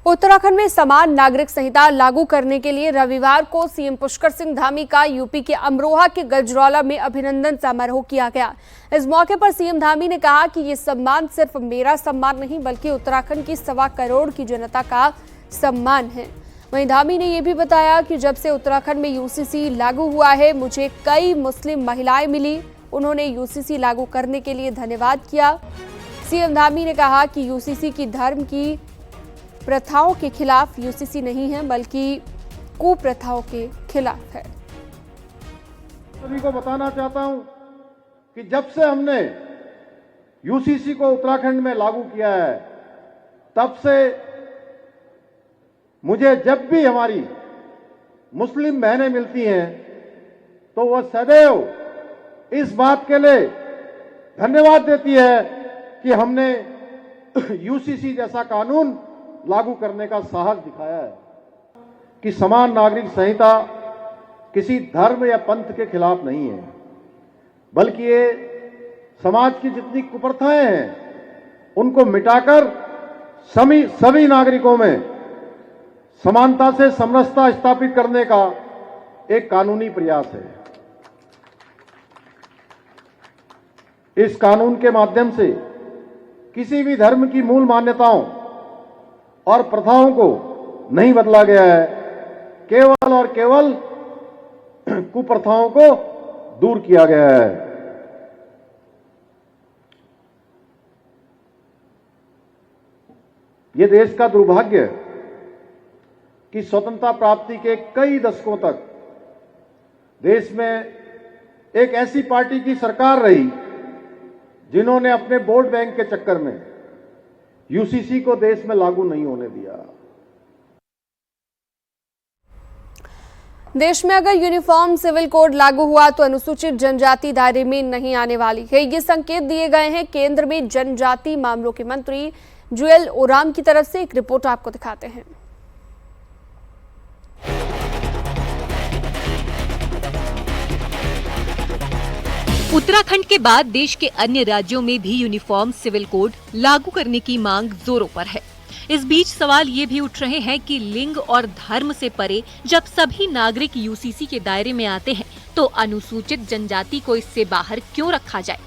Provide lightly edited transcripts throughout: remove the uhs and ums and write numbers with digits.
उत्तराखंड में समान नागरिक संहिता लागू करने के लिए रविवार को सीएम पुष्कर सिंह धामी का यूपी के अमरोहा के गजरौला में अभिनंदन समारोह किया गया। इस मौके पर सीएम धामी ने कहा कि ये सम्मान सिर्फ मेरा सम्मान नहीं बल्कि उत्तराखंड की 1.25 करोड़ की जनता का सम्मान है। वहीं धामी ने यह भी बताया कि जब से उत्तराखंड में यूसीसी लागू हुआ है, मुझे कई मुस्लिम महिलाएं मिली। उन्होंने यूसीसी लागू करने के लिए धन्यवाद किया। सीएम धामी ने कहा कि यूसीसी की धर्म की प्रथाओं के खिलाफ यूसीसी नहीं है बल्कि कुप्रथाओं के खिलाफ है। सभी को बताना चाहता हूं कि जब से हमने यूसीसी को उत्तराखंड में लागू किया है, तब से मुझे जब भी हमारी मुस्लिम बहनें मिलती हैं तो वह सदैव इस बात के लिए धन्यवाद देती है कि हमने यूसीसी जैसा कानून लागू करने का साहस दिखाया है कि समान नागरिक संहिता किसी धर्म या पंथ के खिलाफ नहीं है, बल्कि ये समाज की जितनी कुप्रथाएं हैं उनको मिटाकर सभी नागरिकों में समानता से समरसता स्थापित करने का एक कानूनी प्रयास है। इस कानून के माध्यम से किसी भी धर्म की मूल मान्यताओं और प्रथाओं को नहीं बदला गया है, केवल और केवल कुप्रथाओं को दूर किया गया है। यह देश का दुर्भाग्य है कि स्वतंत्रता प्राप्ति के कई दशकों तक देश में एक ऐसी पार्टी की सरकार रही जिन्होंने अपने वोट बैंक के चक्कर में यूसीसी को देश में लागू नहीं होने दिया। देश में अगर यूनिफॉर्म सिविल कोड लागू हुआ तो अनुसूचित जनजाति दायरे में नहीं आने वाली है। ये संकेत दिए गए हैं केंद्र में जनजाति मामलों के मंत्री जुएल ओराम की तरफ से। एक रिपोर्ट आपको दिखाते हैं। उत्तराखंड के बाद देश के अन्य राज्यों में भी यूनिफॉर्म सिविल कोड लागू करने की मांग जोरों पर है। इस बीच सवाल ये भी उठ रहे हैं कि लिंग और धर्म से परे जब सभी नागरिक यूसीसी के दायरे में आते हैं तो अनुसूचित जनजाति को इससे बाहर क्यों रखा जाए,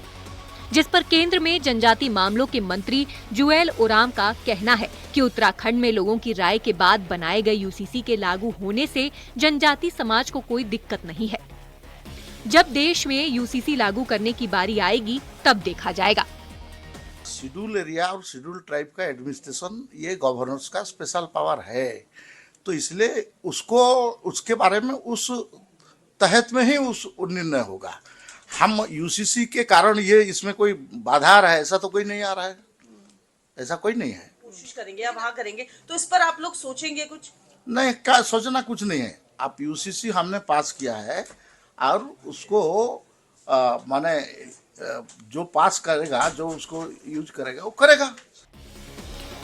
जिस पर केंद्र में जनजाति मामलों के मंत्री जुएल ओराम का कहना है कि उत्तराखंड में लोगों की राय के बाद बनाए गए यूसीसी के लागू होने से जनजाति समाज को कोई दिक्कत नहीं है। जब देश में यूसीसी लागू करने की बारी आएगी तब देखा जाएगा। शेड्यूल एरिया और शेड्यूल ट्राइब का एडमिनिस्ट्रेशन ये गवर्नर्स का स्पेशल पावर है, तो इसलिए उसको उसके बारे में उस तहत में ही उस निर्णय होगा। हम यूसीसी के कारण ये इसमें कोई बाधा आ रहा है ऐसा तो कोई नहीं आ रहा है, ऐसा कोई नहीं है। कोशिश करेंगे या वहाँ करेंगे तो इस पर आप लोग सोचेंगे कुछ? नहीं, क्या सोचना कुछ नहीं है। आप यूसीसी हमने पास किया है और उसको माने जो पास करेगा, जो उसको यूज करेगा वो करेगा।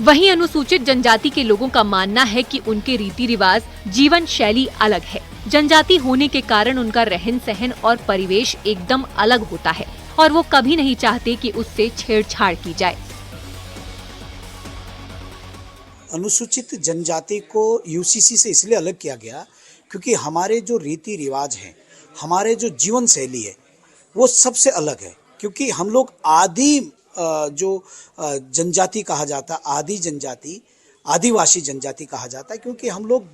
वहीं अनुसूचित जनजाति के लोगों का मानना है कि उनके रीति रिवाज, जीवन शैली अलग है। जनजाति होने के कारण उनका रहन सहन और परिवेश एकदम अलग होता है और वो कभी नहीं चाहते कि उससे छेड़छाड़ की जाए। अनुसूचित जनजाति को यूसीसी से इसलिए अलग किया गया क्योंकि हमारे जो रीति रिवाज हैं, हमारे जो जीवन शैली है वो सबसे अलग है। क्योंकि हम लोग आदि जो जनजाति कहा जाता, आदि जनजाति, आदिवासी जनजाति कहा जाता है, क्योंकि हम लोग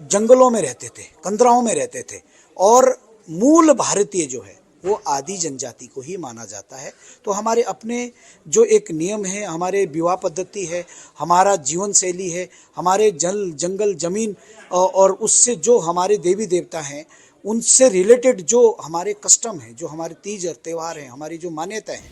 जंगलों में रहते थे, कंदराओं में रहते थे और मूल भारतीय जो है वो आदि जनजाति को ही माना जाता है। तो हमारे अपने जो एक नियम है, हमारे विवाह पद्धति है, हमारा जीवन शैली है, हमारे जंगल जमीन और उससे जो हमारे देवी देवता हैं उनसे रिलेटेड जो हमारे कस्टम है, जो हमारे तीज और त्योहार हैं, हमारी जो मान्यताएं हैं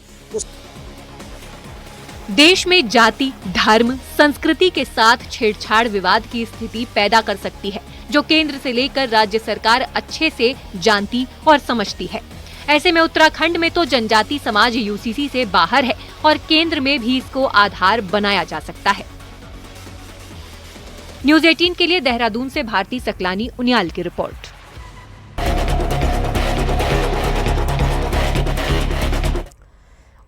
देश में जाति, धर्म, संस्कृति के साथ छेड़छाड़ विवाद की स्थिति पैदा कर सकती है, जो केंद्र से लेकर राज्य सरकार अच्छे से जानती और समझती है। ऐसे में उत्तराखंड में तो जनजाति समाज यूसीसी से बाहर है और केंद्र में भी इसको आधार बनाया जा सकता है। न्यूज़ 18 के लिए देहरादून से भारती सकलानी उनियाल की रिपोर्ट।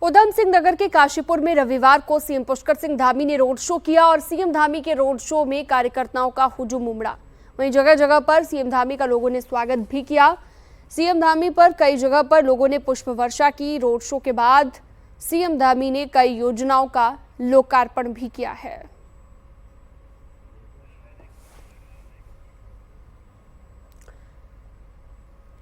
उधम सिंह नगर के काशीपुर में रविवार को सीएम पुष्कर सिंह धामी ने रोड शो किया और सीएम धामी के रोड शो में कार्यकर्ताओं का हुजूम उमड़ा। वहीं जगह जगह पर सीएम धामी का लोगों ने स्वागत भी किया। सीएम धामी पर कई जगह पर लोगों ने पुष्प वर्षा की। रोड शो के बाद सीएम धामी ने कई योजनाओं का लोकार्पण भी किया है।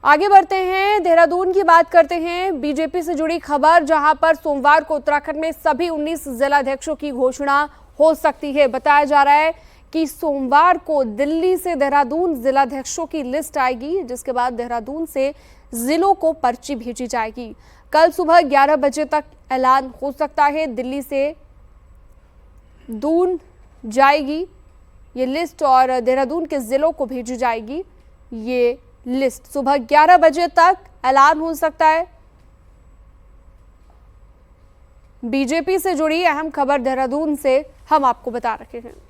आगे बढ़ते हैं, देहरादून की बात करते हैं। बीजेपी से जुड़ी खबर, जहां पर सोमवार को उत्तराखंड में सभी 19 जिलाध्यक्षों की घोषणा हो सकती है। बताया जा रहा है कि सोमवार को दिल्ली से देहरादून जिलाध्यक्षों की लिस्ट आएगी, जिसके बाद देहरादून से जिलों को पर्ची भेजी जाएगी। कल सुबह 11 बजे तक ऐलान हो सकता है। दिल्ली से दून जाएगी ये लिस्ट और देहरादून के जिलों को भेजी जाएगी ये लिस्ट। सुबह 11 बजे तक ऐलान हो सकता है। बीजेपी से जुड़ी अहम खबर देहरादून से हम आपको बता रहे हैं। –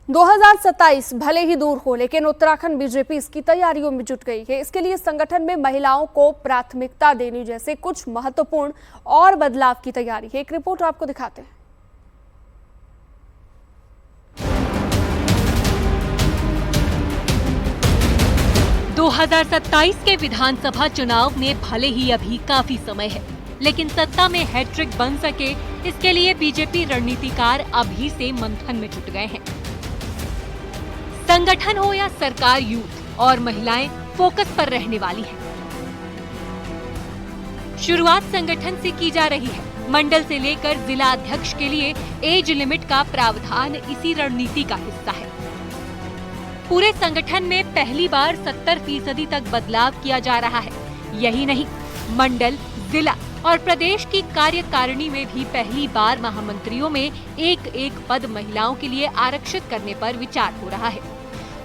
2027 भले ही दूर हो, लेकिन उत्तराखंड बीजेपी इसकी तैयारियों में जुट गई है। इसके लिए संगठन में महिलाओं को प्राथमिकता देने जैसे कुछ महत्वपूर्ण और बदलाव की तैयारी है। एक रिपोर्ट आपको दिखाते हैं। – 2027 के विधानसभा चुनाव में भले ही अभी काफी समय है, लेकिन सत्ता में हैट्रिक बन सके, इसके लिए बीजेपी रणनीतिकार अभी से मंथन में जुट गए हैं। संगठन हो या सरकार, यूथ और महिलाएं फोकस पर रहने वाली हैं। शुरुआत संगठन से की जा रही है। मंडल से लेकर जिला अध्यक्ष के लिए एज लिमिट का प्रावधान इसी रणनीति का हिस्सा है। पूरे संगठन में पहली बार 70% तक बदलाव किया जा रहा है। यही नहीं, मंडल, जिला और प्रदेश की कार्यकारिणी में भी पहली बार महामंत्रियों में एक पद महिलाओं के लिए आरक्षित करने पर विचार हो रहा है।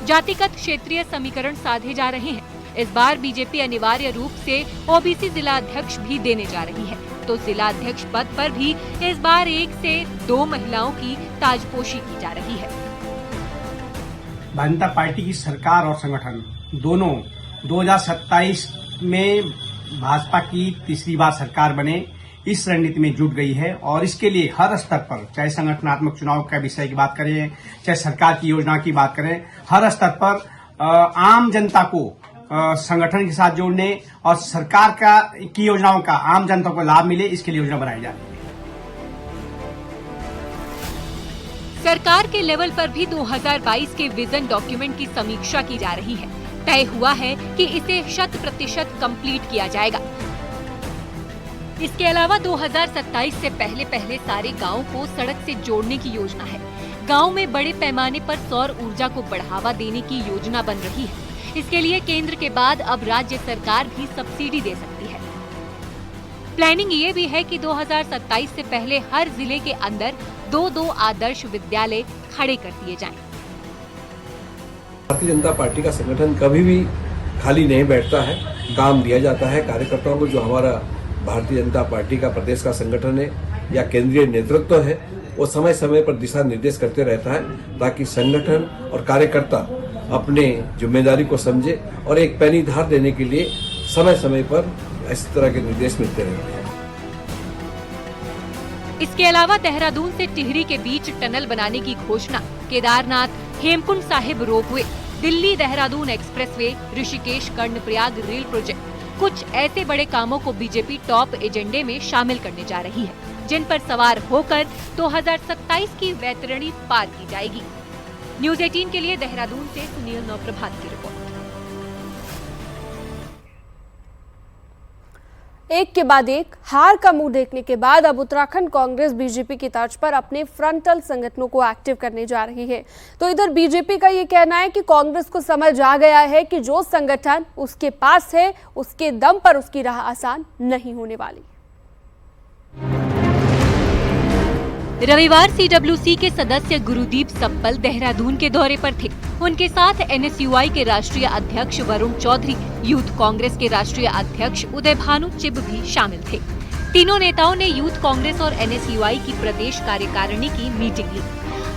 जातिगत क्षेत्रीय समीकरण साधे जा रहे हैं। इस बार बीजेपी अनिवार्य रूप से ओबीसी जिला अध्यक्ष भी देने जा रही है, तो जिला अध्यक्ष पद पर भी इस बार 1 से 2 महिलाओं की ताजपोशी की जा रही है। भारतीय जनता पार्टी की सरकार और संगठन दोनों 2027 में भाजपा की तीसरी बार सरकार बने, इस रणनीति में जुट गई है। और इसके लिए हर स्तर पर, चाहे संगठनात्मक चुनाव का विषय की बात करें, चाहे सरकार की योजना की बात करें, हर स्तर पर आम जनता को संगठन के साथ जोड़ने और सरकार की योजनाओं का आम जनता को लाभ मिले, इसके लिए योजना बनाई जा रही है। सरकार के लेवल पर भी 2022 के विजन डॉक्यूमेंट की समीक्षा की जा रही है। तय हुआ है कि इसे 100% कंप्लीट किया जाएगा। इसके अलावा 2027 से पहले सारे गांवों को सड़क से जोड़ने की योजना है। गांव में बड़े पैमाने पर सौर ऊर्जा को बढ़ावा देने की योजना बन रही है। इसके लिए केंद्र के बाद अब राज्य सरकार भी सब्सिडी दे सकती है। प्लानिंग ये भी है कि 2027 से पहले हर जिले के अंदर 2 आदर्श विद्यालय खड़े कर दिए जाएं। भारतीय जनता पार्टी का संगठन कभी भी खाली नहीं बैठता है, काम दिया जाता है कार्यकर्ताओं को। जो हमारा भारतीय जनता पार्टी का प्रदेश का संगठन है या केंद्रीय नेतृत्व है, वो समय समय पर दिशा निर्देश करते रहता है, ताकि संगठन और कार्यकर्ता अपने जिम्मेदारी को समझे और एक पैनी धार देने के लिए समय समय पर इस तरह के निर्देश मिलते रहते हैं। इसके अलावा देहरादून से टिहरी के बीच टनल बनाने की घोषणा, Kedarnath, Hemkund Sahib ropeway, Delhi Dehradun expressway, Rishikesh Karnaprayag rail project, कुछ ऐसे बड़े कामों को बीजेपी टॉप एजेंडे में शामिल करने जा रही है, जिन पर सवार होकर 2027 की वैतरणी पार की जाएगी। न्यूज 18 के लिए देहरादून से सुनील नवप्रभात की रिपोर्ट। एक के बाद एक हार का मुंह देखने के बाद अब उत्तराखंड कांग्रेस बीजेपी की तर्ज पर अपने फ्रंटल संगठनों को एक्टिव करने जा रही है। तो इधर बीजेपी का ये कहना है कि कांग्रेस को समझ आ गया है कि जो संगठन उसके पास है, उसके दम पर उसकी राह आसान नहीं होने वाली। रविवार सीडब्ल्यूसी के सदस्य गुरुदीप सप्पल देहरादून के दौरे पर थे। उनके साथ एनएसयूआई के राष्ट्रीय अध्यक्ष वरुण चौधरी, यूथ कांग्रेस के राष्ट्रीय अध्यक्ष उदय भानु चिब भी शामिल थे। तीनों नेताओं ने यूथ कांग्रेस और एनएसयूआई की प्रदेश कार्यकारिणी की मीटिंग ली।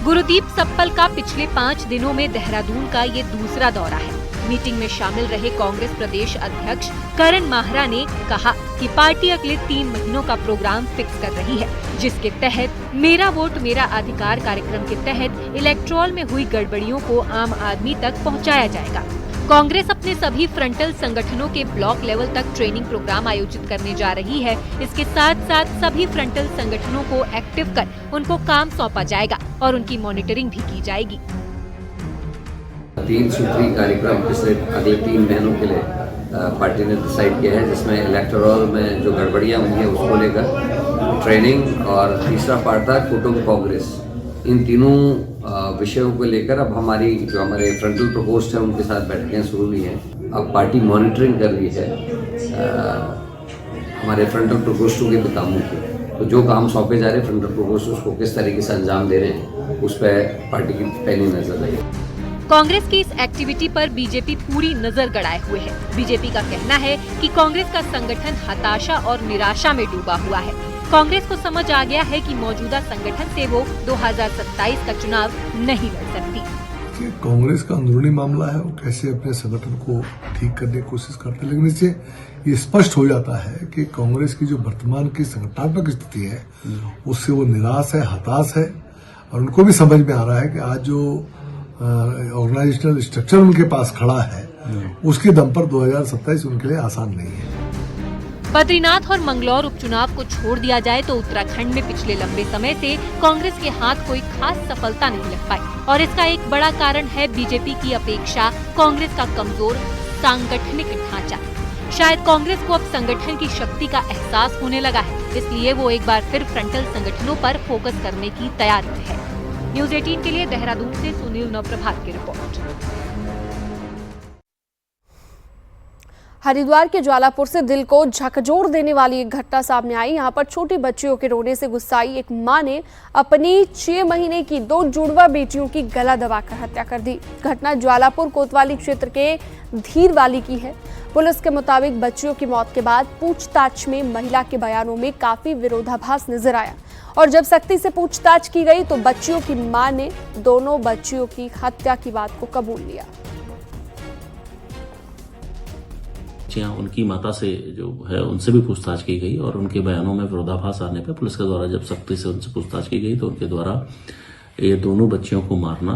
गुरुदीप सप्पल का पिछले 5 दिनों में देहरादून का ये दूसरा दौरा है। मीटिंग में शामिल रहे कांग्रेस प्रदेश अध्यक्ष करण माहरा ने कहा कि पार्टी अगले 3 महीनों का प्रोग्राम फिक्स कर रही है, जिसके तहत मेरा वोट मेरा अधिकार कार्यक्रम के तहत इलेक्ट्रोल में हुई गड़बड़ियों को आम आदमी तक पहुंचाया जाएगा। कांग्रेस अपने सभी फ्रंटल संगठनों के ब्लॉक लेवल तक ट्रेनिंग प्रोग्राम आयोजित करने जा रही है। इसके साथ साथ सभी फ्रंटल संगठनों को एक्टिव कर उनको काम सौंपा जाएगा और उनकी मॉनिटरिंग भी की जाएगी। 3 सूत्री कार्यक्रम पिछले अगले 3 महीनों के लिए पार्टी ने डिसाइड किया है, जिसमें इलेक्टोरल में जो गड़बड़ियां हुई है उसको लेकर ट्रेनिंग और तीसरा पार्ट था कुटुंब कांग्रेस। इन तीनों विषयों को लेकर अब हमारे फ्रंटल प्रकोष्ठ है उनके साथ बैठकें शुरू हुई हैं। अब पार्टी मॉनिटरिंग कर रही है हमारे फ्रंटल प्रकोष्ठों के कामों की, तो जो काम सौंपे जा रहे हैं फ्रंटल प्रकोष्ठ उसको किस तरीके से अंजाम दे रहे हैं उस पर पार्टी की पहली नजर रहेगी। कांग्रेस की इस एक्टिविटी पर बीजेपी पूरी नजर गड़ाए हुए है। बीजेपी का कहना है कि कांग्रेस का संगठन हताशा और निराशा में डूबा हुआ है। कांग्रेस को समझ आ गया है कि मौजूदा संगठन से वो 2027 का चुनाव नहीं लड़ सकती। कांग्रेस का अंदरूनी मामला है, वो कैसे अपने संगठन को ठीक करने की कोशिश करते हैं, लेकिन इससे ये स्पष्ट हो जाता है कि कांग्रेस की जो वर्तमान की संगठनात्मक स्थिति है उससे वो निराश है, हताश है, और उनको भी समझ में आ रहा है कि आज जो ऑर्गेनाइजेशनल स्ट्रक्चर उनके पास खड़ा है उसके दम पर 2027 उनके लिए आसान नहीं है। बद्रीनाथ और मंगलौर उपचुनाव को छोड़ दिया जाए तो उत्तराखंड में पिछले लंबे समय से कांग्रेस के हाथ कोई खास सफलता नहीं लग पाई, और इसका एक बड़ा कारण है बीजेपी की अपेक्षा कांग्रेस का कमजोर सांगठनिक ढांचा। शायद कांग्रेस को अब संगठन की शक्ति का एहसास होने लगा है, इसलिए वो एक बार फिर फ्रंटल संगठनों पर फोकस करने की तैयारी में है। न्यूज़ 18 के लिए देहरादून से सुनील नवप्रभात की रिपोर्ट। हरिद्वार के ज्वालापुर से दिल को झकझोर देने वाली एक घटना सामने आई। यहाँ पर छोटी बच्चियों के रोने से गुस्साई एक मां ने अपनी 6 महीने की 2 जुड़वा बेटियों की गला दबाकर हत्या कर दी। घटना ज्वालापुर कोतवाली क्षेत्र के धीरवाली की है। पुलिस के मुताबिक बच्चियों की मौत के बाद पूछताछ में महिला के बयानों में काफी विरोधाभास नजर आया, और जब सख्ती से पूछताछ की गई तो बच्चियों की मां ने दोनों बच्चियों की हत्या की बात को कबूल लिया। उनकी माता से जो है उनसे भी पूछताछ की गई, और उनके बयानों में विरोधाभास आने पर पुलिस के द्वारा जब सख्ती से उनसे पूछताछ की गई तो उनके द्वारा ये दोनों बच्चियों को मारना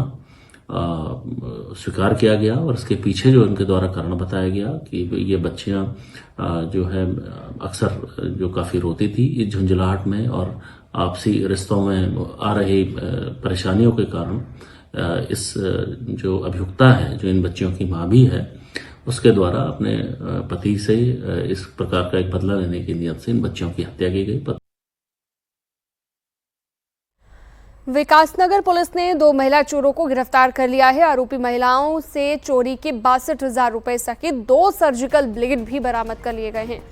स्वीकार किया गया, और इसके पीछे जो उनके द्वारा कारण बताया गया कि ये बच्चियां जो है अक्सर जो काफी रोती थी इस झुंझलाहट में और आपसी रिश्तों में आ रही परेशानियों के कारण इस जो अभियुक्ता है जो इन बच्चियों की मां भी है उसके द्वारा अपने पति से इस प्रकार का एक बदला लेने की नियत से इन बच्चियों की हत्या की गई। विकासनगर पुलिस ने 2 महिला चोरों को गिरफ्तार कर लिया है। आरोपी महिलाओं से चोरी के 62,000 रुपए सहित 2 सर्जिकल ब्लेड भी बरामद कर लिए गए हैं।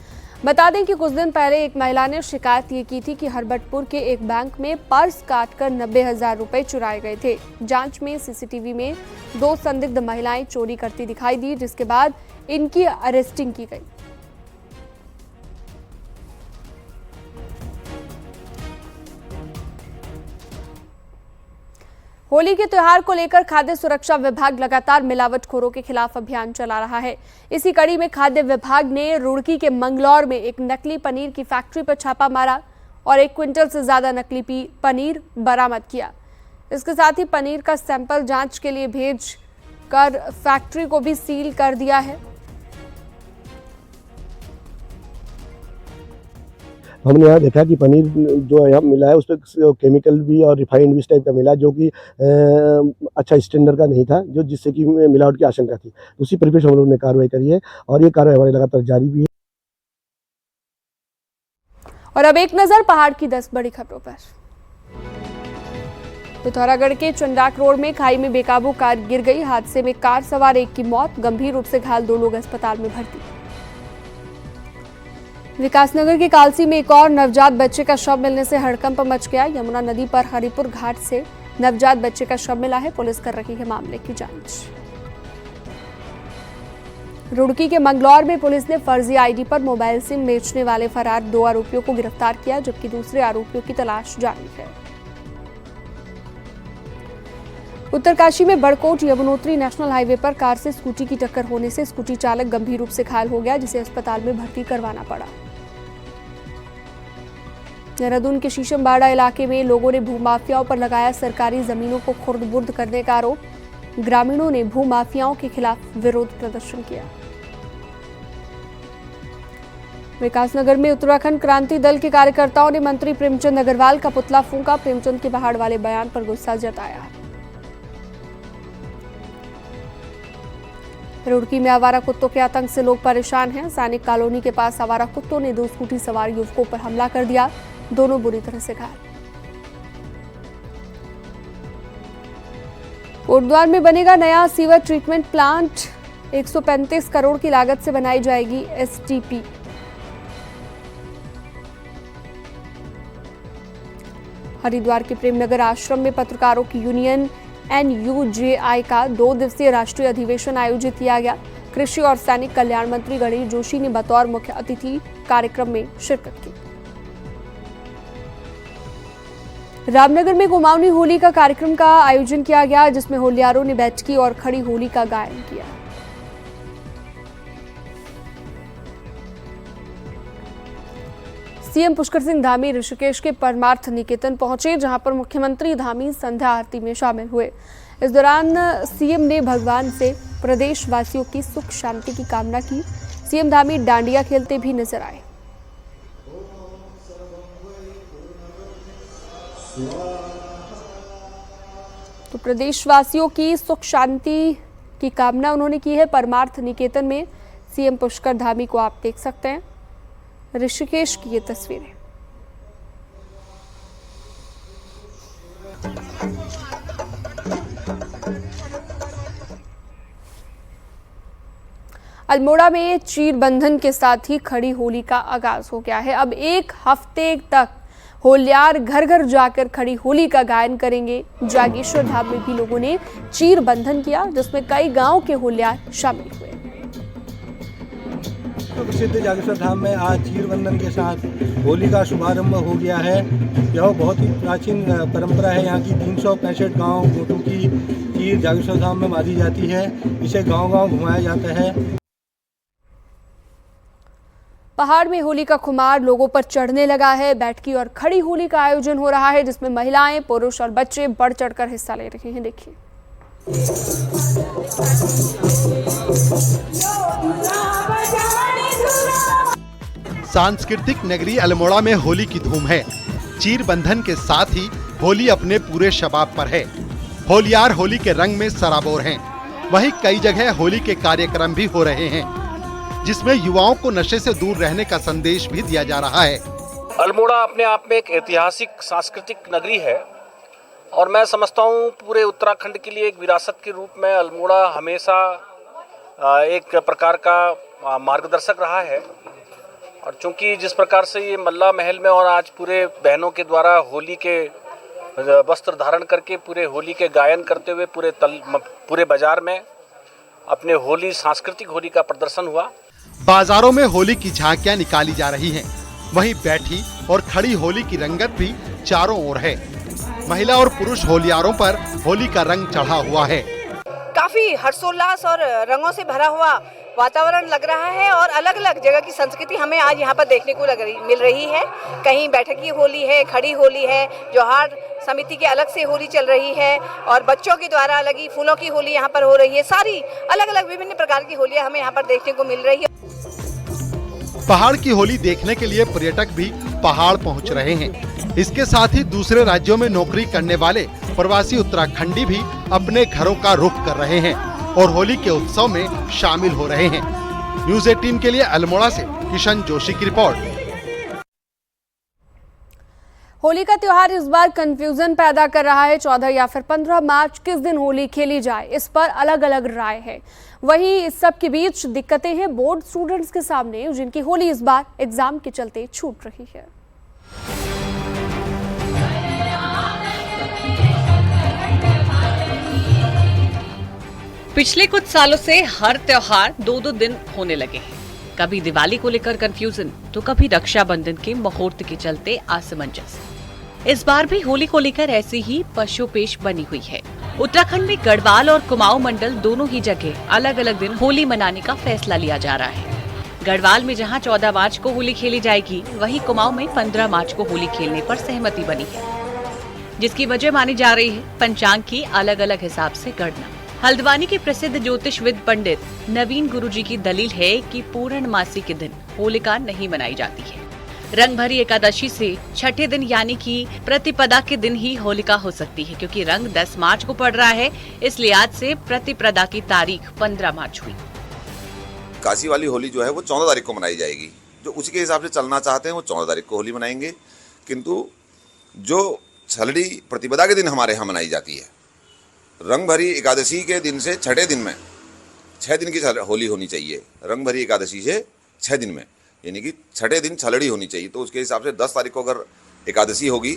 बता दें कि कुछ दिन पहले एक महिला ने शिकायत ये की थी कि हरबटपुर के एक बैंक में पर्स काटकर 90,000 रुपए चुराए गए थे। जांच में सीसीटीवी में 2 संदिग्ध महिलाएं चोरी करती दिखाई दी, जिसके बाद इनकी अरेस्टिंग की गई। होली के त्योहार को लेकर खाद्य सुरक्षा विभाग लगातार मिलावटखोरों के खिलाफ अभियान चला रहा है। इसी कड़ी में खाद्य विभाग ने रुड़की के मंगलौर में एक नकली पनीर की फैक्ट्री पर छापा मारा और 1 क्विंटल से ज्यादा नकली पनीर बरामद किया। इसके साथ ही पनीर का सैंपल जांच के लिए भेज कर फैक्ट्री को भी सील कर दिया है। हमने यहाँ देखा कि पनीर जो यहाँ मिला है उस पर केमिकल भी और रिफाइंड भी इस टाइप का मिला, जो कि अच्छा स्टैंडर्ड का नहीं था, जो जिससे कि मिलावट की आशंका थी। उसी परिप्रेक्ष्य हम लोगों ने कार्रवाई करी है और ये कार्रवाई हमारी लगातार जारी भी है। और अब एक नजर पहाड़ की 10 बड़ी खबरों पर। पिथौरागढ़ के चंडाक रोड में खाई में बेकाबू कार गिर गई। हादसे में कार सवार एक की मौत, गंभीर रूप से घायल 2 लोग अस्पताल में भर्ती। विकासनगर के कालसी में एक और नवजात बच्चे का शव मिलने से हड़कंप मच गया। यमुना नदी पर हरिपुर घाट से नवजात बच्चे का शव मिला है। पुलिस कर रही है मामले की जांच। रुड़की के मंगलौर में पुलिस ने फर्जी आईडी पर मोबाइल सिम बेचने वाले फरार 2 आरोपियों को गिरफ्तार किया, जबकि दूसरे आरोपियों की तलाश जारी है। उत्तरकाशी में बड़कोट यमुनोत्री नेशनल हाईवे पर कार से स्कूटी की टक्कर होने से स्कूटी चालक गंभीर रूप से घायल हो गया, जिसे अस्पताल में भर्ती करवाना पड़ा। देहरादून के शीशमबाड़ा इलाके में लोगों ने भूमाफियाओं पर लगाया सरकारी जमीनों को खुर्द-बुर्द करने का आरोप। ग्रामीणों ने भूमाफियाओं के खिलाफ विरोध प्रदर्शन किया। विकासनगर में उत्तराखंड क्रांति दल के कार्यकर्ताओं ने मंत्री प्रेमचंद अग्रवाल का पुतला फूंका। प्रेमचंद के पहाड़ वाले बयान पर गुस्सा जताया। रुड़की में आवारा कुत्तों के आतंक से लोग परेशान हैं। सैनिक कॉलोनी के पास आवारा कुत्तों ने 2 स्कूटी सवार युवकों पर हमला कर दिया। दोनों बुरी तरह से घायल। कोटद्वार में बनेगा नया सीवर ट्रीटमेंट प्लांट। 135 करोड़ की लागत से बनाई जाएगी एसटीपी। हरिद्वार के प्रेमनगर आश्रम में पत्रकारों की यूनियन NUJI का 2 दिवसीय राष्ट्रीय अधिवेशन आयोजित किया गया। कृषि और सैनिक कल्याण मंत्री गणेश जोशी ने बतौर मुख्य अतिथि कार्यक्रम में शिरकत की। रामनगर में कुमाऊनी होली का कार्यक्रम का आयोजन किया गया, जिसमें होलियारों ने बैठकी और खड़ी होली का गायन किया। सीएम पुष्कर सिंह धामी ऋषिकेश के परमार्थ निकेतन पहुंचे, जहां पर मुख्यमंत्री धामी संध्या आरती में शामिल हुए। इस दौरान सीएम ने भगवान से प्रदेशवासियों की सुख शांति की कामना की। सीएम धामी डांडिया खेलते भी नजर आए। तो प्रदेशवासियों की सुख शांति की कामना उन्होंने की है। परमार्थ निकेतन में सीएम पुष्कर धामी को आप देख सकते हैं। ऋषिकेश की ये तस्वीरें। अल्मोड़ा में चीर बंधन के साथ ही खड़ी होली का आगाज हो गया है। अब 1 हफ्ते तक होलियार घर घर जाकर खड़ी होली का गायन करेंगे। जागेश्वर धाम में भी लोगों ने चीर बंधन किया, जिसमें कई गांव के होलियार शामिल हुए। प्रसिद्ध जागेश्वर धाम में आज चीर बंधन के साथ होली का शुभारंभ हो गया है। यह बहुत ही प्राचीन परंपरा है। यहाँ की 365 गांव गोटों की चीर जागेश्वर धाम में बांधी जाती है। इसे गांव-गांव घुमाया जाता है। पहाड़ में होली का खुमार लोगों पर चढ़ने लगा है। बैठकी और खड़ी होली का आयोजन हो रहा है, जिसमें महिलाएं, पुरुष और बच्चे बढ़ चढ़कर हिस्सा ले रहे हैं। देखिए, सांस्कृतिक नगरी अल्मोड़ा में होली की धूम है। चीर बंधन के साथ ही होली अपने पूरे शबाब पर है। होलियार होली के रंग में सराबोर हैं। वहीं कई जगह होली के कार्यक्रम भी हो रहे हैं, जिसमें युवाओं को नशे से दूर रहने का संदेश भी दिया जा रहा है। अल्मोड़ा अपने आप में एक ऐतिहासिक सांस्कृतिक नगरी है और मैं समझता हूँ पूरे उत्तराखंड के लिए एक विरासत के रूप में अल्मोड़ा हमेशा एक प्रकार का मार्गदर्शक रहा है। और चूंकि जिस प्रकार से ये मल्ला महल में और आज पूरे बहनों के द्वारा होली के वस्त्र धारण करके पूरे होली के गायन करते हुए पूरे बाजार में अपने होली सांस्कृतिक होली का प्रदर्शन हुआ। बाजारों में होली की झांकियां निकाली जा रही हैं। वहीं बैठी और खड़ी होली की रंगत भी चारों ओर है। महिला और पुरुष होलियारों पर होली का रंग चढ़ा हुआ है। काफी हर्षोल्लास और रंगों से भरा हुआ वातावरण लग रहा है और अलग अलग जगह की संस्कृति हमें आज यहाँ पर देखने को मिल रही है। कहीं बैठकी होली है, खड़ी होली है, जोहार समिति के अलग से होली चल रही है और बच्चों के द्वारा लगी फूलों की होली यहाँ पर हो रही है। सारी अलग अलग विभिन्न प्रकार की होलियाँ हमें यहाँ पर देखने को मिल रही है। पहाड़ की होली देखने के लिए पर्यटक भी पहाड़ पहुँच रहे हैं। इसके साथ ही दूसरे राज्यों में नौकरी करने वाले प्रवासी उत्तराखंडी भी अपने घरों का रुख कर रहे हैं और होली के उत्सव में शामिल हो रहे हैं। न्यूज़ 18 के लिए अल्मोड़ा से किशन जोशी की रिपोर्ट। होली का त्योहार इस बार कंफ्यूजन पैदा कर रहा है। 14 या फिर 15 मार्च किस दिन होली खेली जाए, इस पर अलग अलग राय है। वहीं इस सब के बीच दिक्कतें हैं बोर्ड स्टूडेंट्स के सामने, जिनकी होली इस बार एग्जाम के चलते छूट रही है। पिछले कुछ सालों से हर त्योहार 2-2 दिन होने लगे हैं। कभी दिवाली को लेकर कंफ्यूजन, तो कभी रक्षाबंधन के मुहूर्त के चलते असमंजस। इस बार भी होली को लेकर ऐसी ही पशुपेश बनी हुई है। उत्तराखंड में गढ़वाल और कुमाऊं मंडल दोनों ही जगह अलग अलग दिन होली मनाने का फैसला लिया जा रहा है। गढ़वाल में जहां 14 मार्च को होली खेली जाएगी, वहीं कुमाऊं में 15 मार्च को होली खेलने पर सहमति बनी है, जिसकी वजह मानी जा रही है पंचांग की अलग अलग हिसाब से गणना। हल्द्वानी के प्रसिद्ध ज्योतिषविद पंडित नवीन गुरुजी की दलील है कि पूर्णमासी के दिन होलिका नहीं मनाई जाती है। रंग भरी एकादशी से छठे दिन यानी कि प्रतिपदा के दिन ही होलिका हो सकती है, क्योंकि रंग 10 मार्च को पड़ रहा है, इसलिए आज से प्रतिपदा की तारीख 15 मार्च हुई। काशी वाली होली जो है वो 14 तारीख को मनाई जाएगी। जो उसी के हिसाब से चलना चाहते हैं वो 14 तारीख को होली मनाएंगे, किंतु जो छलड़ी प्रतिपदा के दिन हमारे यहाँ मनाई जाती है, रंग भरी एकादशी के दिन से छठे दिन में 6 दिन की होली होनी चाहिए। रंग भरी एकादशी से 6 दिन में यानी कि छठे दिन छलड़ी होनी चाहिए। तो उसके हिसाब से 10 तारीख को अगर एकादशी होगी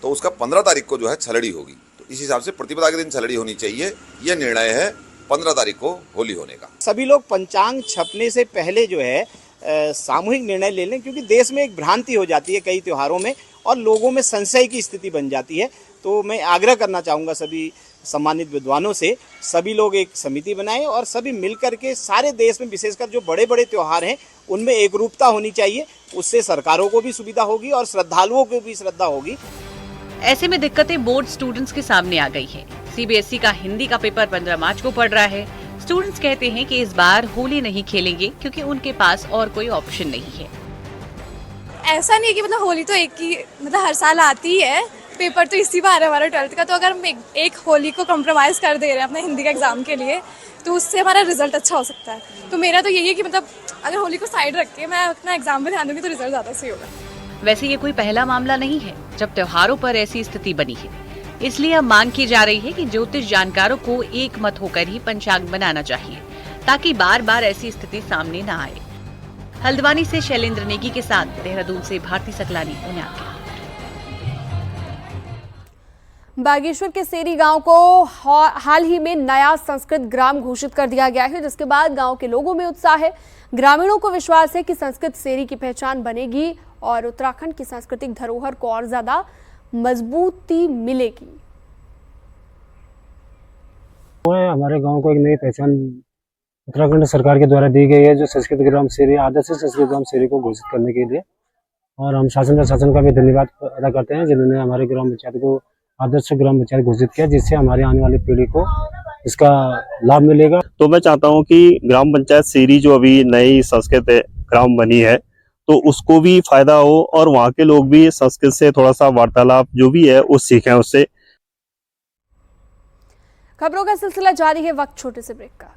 तो उसका 15 तारीख को जो है छलड़ी होगी। तो इस हिसाब से प्रतिपदा के दिन छलड़ी होनी चाहिए। यह निर्णय है 15 तारीख को होली होने का। सभी लोग पंचांग छपने से पहले जो है सामूहिक निर्णय ले लें, क्योंकि देश में एक भ्रांति हो जाती है कई त्योहारों में और लोगों में संशय की स्थिति बन जाती है। तो मैं आग्रह करना चाहूँगा सभी सम्मानित विद्वानों से, सभी लोग एक समिति बनाएं और सभी मिलकर के सारे देश में विशेषकर जो बड़े बड़े त्योहार हैं उनमें एकरूपता होनी चाहिए। उससे सरकारों को भी सुविधा होगी और श्रद्धालुओं को भी श्रद्धा होगी। ऐसे में दिक्कतें बोर्ड स्टूडेंट्स के सामने आ गई है। सीबीएसई का हिंदी का पेपर 15 मार्च को पड़ रहा है। स्टूडेंट्स कहते हैं कि इस बार होली नहीं खेलेंगे क्योंकि उनके पास और कोई ऑप्शन नहीं है। ऐसा नहीं है कि मतलब होली तो हर साल आती ही है, पेपर तो इसी बार है हमारा 12th का। तो अगर हम एक होली को कॉम्प्रोमाइज़ कर दे रहे हैं अपने हिंदी का एग्जाम के लिए, तो उससे हमारा रिजल्ट अच्छा हो सकता है। तो मेरा तो यही है कि अगर होली को साइड रख के मैं अपना एग्जाम में ध्यान दूंगी तो रिजल्ट ज़्यादा सही होगा। वैसे ये कोई पहला मामला नहीं है जब त्योहारों पर ऐसी स्थिति बनी है। इसलिए अब मांग की जा रही है कि ज्योतिष जानकारों को एक मत होकर ही पंचांग बनाना चाहिए, ताकि बार बार ऐसी स्थिति सामने न आए। हल्द्वानी से शैलेंद्र नेगी के साथ देहरादून से भारती सकलानी, उन्याके। बागेश्वर के सेरी गांव को हाल ही में नया संस्कृत ग्राम घोषित कर दिया गया है, जिसके बाद गांव के लोगों में उत्साह है। ग्रामीणों को विश्वास है कि संस्कृत सेरी की पहचान बनेगी और उत्तराखंड की सांस्कृतिक धरोहर को और ज्यादा मजबूती मिलेगी। हमारे गांव को एक नई पहचान उत्तराखंड सरकार के द्वारा दी गई है, जो संस्कृत ग्राम सेरी, आदर्श संस्कृत ग्राम सेरी को घोषित करने के लिए। और हम शासन प्रशासन का भी धन्यवाद अदा करते हैं जिन्होंने हमारे ग्राम पंचायत को आदर्श ग्राम पंचायत घोषित किया, जिससे हमारे आने वाली पीढ़ी को इसका लाभ मिलेगा। तो मैं चाहता हूं कि ग्राम पंचायत सेरी जो अभी नई संस्कृत ग्राम बनी है तो उसको भी फायदा हो और वहाँ के लोग भी संस्कृत से थोड़ा सा वार्तालाप जो भी है वो सीखें उससे। खबरों का सिलसिला जारी है, वक्त छोटे से ब्रेक का।